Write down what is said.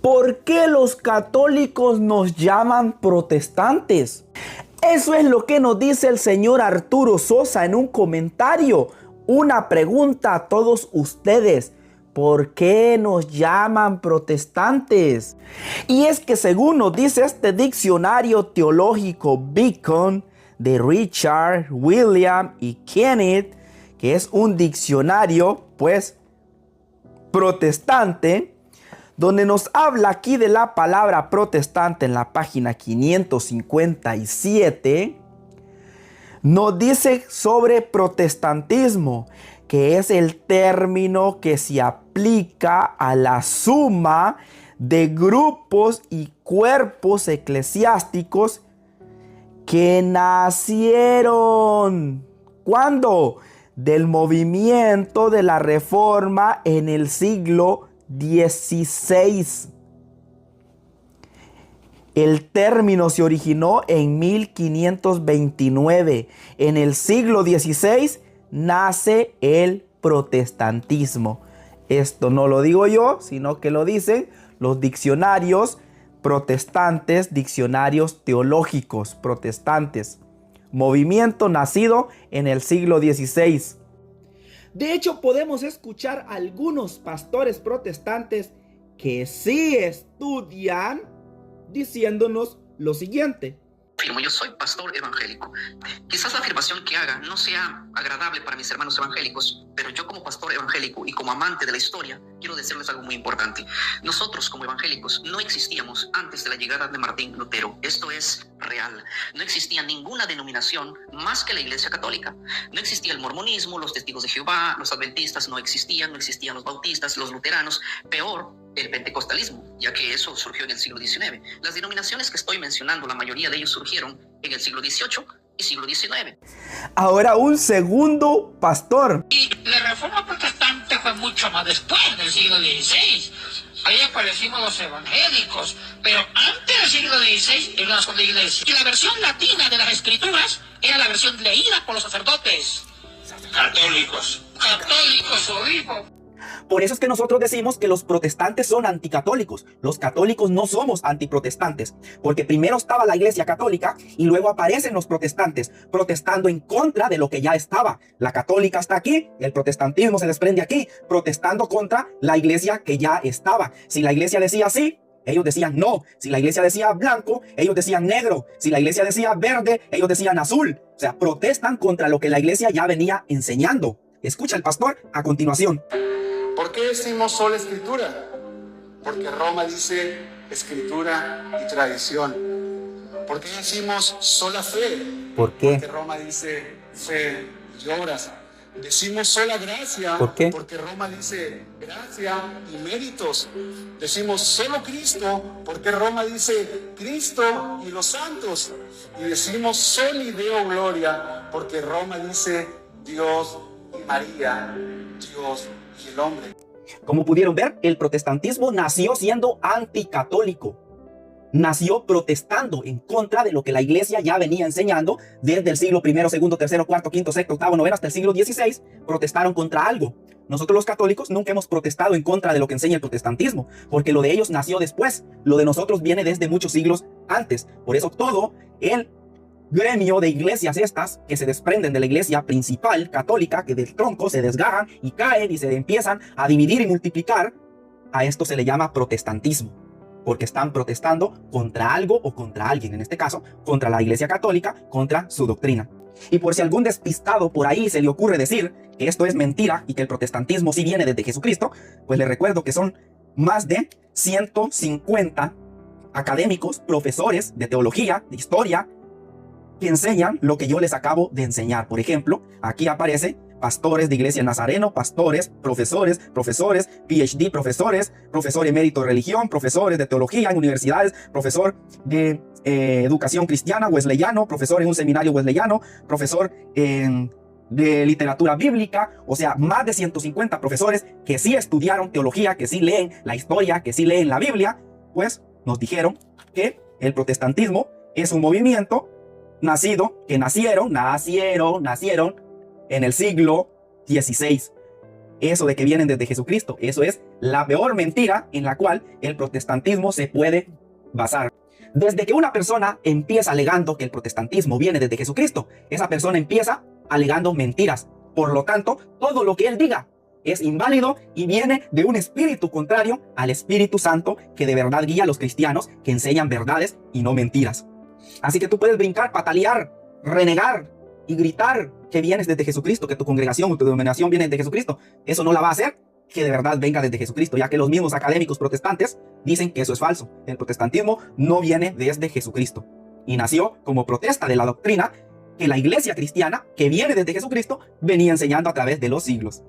¿Por qué los católicos nos llaman protestantes? Eso es lo que nos dice el señor Arturo Sosa en un comentario. Una pregunta a todos ustedes. ¿Por qué nos llaman protestantes? Y es que según nos dice este diccionario teológico Beacon de Richard, William y Kenneth, que es un diccionario pues protestante, donde nos habla aquí de la palabra protestante en la página 557, nos dice sobre protestantismo, que es el término que se aplica a la suma de grupos y cuerpos eclesiásticos que nacieron. ¿Cuándo? Del movimiento de la Reforma en el siglo XVI. El término se originó en 1529. En el siglo XVI nace el protestantismo. Esto no lo digo yo, sino que lo dicen los diccionarios protestantes, diccionarios teológicos protestantes. Movimiento nacido en el siglo XVI. De hecho, podemos escuchar a algunos pastores protestantes que sí estudian diciéndonos lo siguiente. Yo soy pastor evangélico. Quizás la afirmación que haga no sea agradable para mis hermanos evangélicos, pero yo como pastor evangélico y como amante de la historia, quiero decirles algo muy importante. Nosotros como evangélicos no existíamos antes de la llegada de Martín Lutero. Esto es real. No existía ninguna denominación más que la Iglesia Católica. No existía el mormonismo, los testigos de Jehová, los adventistas no existían los bautistas, los luteranos, peor, el pentecostalismo, ya que eso surgió en el siglo XIX. Las denominaciones que estoy mencionando, la mayoría de ellos surgieron en el siglo XVIII y siglo XIX. Ahora un segundo, pastor. Y la Reforma Protestante fue mucho más después del siglo XVI. Ahí aparecimos los evangélicos, pero antes del siglo XVI era una sola iglesia. Y la versión latina de las escrituras era la versión leída por los sacerdotes. Católicos obispos. Por eso es que nosotros decimos que los protestantes son anticatólicos. Los católicos no somos antiprotestantes, porque primero estaba la Iglesia Católica y luego aparecen los protestantes protestando en contra de lo que ya estaba. La católica está aquí, el protestantismo se desprende aquí, protestando contra la iglesia que ya estaba. Si la iglesia decía sí, ellos decían no. Si la iglesia decía blanco, ellos decían negro. Si la iglesia decía verde, ellos decían azul. O sea, protestan contra lo que la iglesia ya venía enseñando. Escucha el pastor a continuación. ¿Por qué decimos sola escritura? Porque Roma dice escritura y tradición. ¿Por qué decimos sola fe? ¿Por qué? Porque Roma dice fe y obras. Decimos sola gracia. ¿Por qué? Porque Roma dice gracia y méritos. Decimos solo Cristo porque Roma dice Cristo y los santos. Y decimos soli Deo gloria porque Roma dice Dios y María, Dios y el hombre. Como pudieron ver, el protestantismo nació siendo anticatólico. Nació protestando en contra de lo que la iglesia ya venía enseñando desde el siglo I, II, III, IV, V, VI, VIII, IX hasta el siglo XVI. Protestaron contra algo. Nosotros los católicos nunca hemos protestado en contra de lo que enseña el protestantismo, porque lo de ellos nació después. Lo de nosotros viene desde muchos siglos antes. Por eso todo el gremio de iglesias estas que se desprenden de la iglesia principal católica, que del tronco se desgarran y caen y se empiezan a dividir y multiplicar, a esto se le llama protestantismo, porque están protestando contra algo o contra alguien, en este caso contra la iglesia católica, contra su doctrina. Y por si algún despistado por ahí se le ocurre decir que esto es mentira y que el protestantismo sí viene desde Jesucristo, pues le recuerdo que son más de 150 académicos, profesores de teología, de historia, que enseñan lo que yo les acabo de enseñar. Por ejemplo, aquí aparece pastores de iglesia nazareno, pastores, profesores, PhD, profesor emérito de religión, profesores de teología en universidades, profesor de educación cristiana, wesleyano, profesor en un seminario wesleyano, profesor de literatura bíblica. O sea, más de 150 profesores que sí estudiaron teología, que sí leen la historia, que sí leen la Biblia, pues nos dijeron que el protestantismo es un movimiento nacieron en el siglo XVI. eso de que vienen desde Jesucristo. Eso es la peor mentira en la cual el protestantismo se puede basar. Desde que una persona empieza alegando que el protestantismo viene desde Jesucristo, esa persona empieza alegando mentiras. Por lo tanto, todo lo que él diga es inválido y viene de un espíritu contrario al Espíritu Santo que de verdad guía a los cristianos que enseñan verdades y no mentiras. Así que tú puedes brincar, patalear, renegar y gritar que vienes desde Jesucristo, que tu congregación o tu denominación viene de Jesucristo. Eso no la va a hacer que de verdad venga desde Jesucristo, ya que los mismos académicos protestantes dicen que eso es falso. El protestantismo no viene desde Jesucristo y nació como protesta de la doctrina que la iglesia cristiana, que viene desde Jesucristo, venía enseñando a través de los siglos.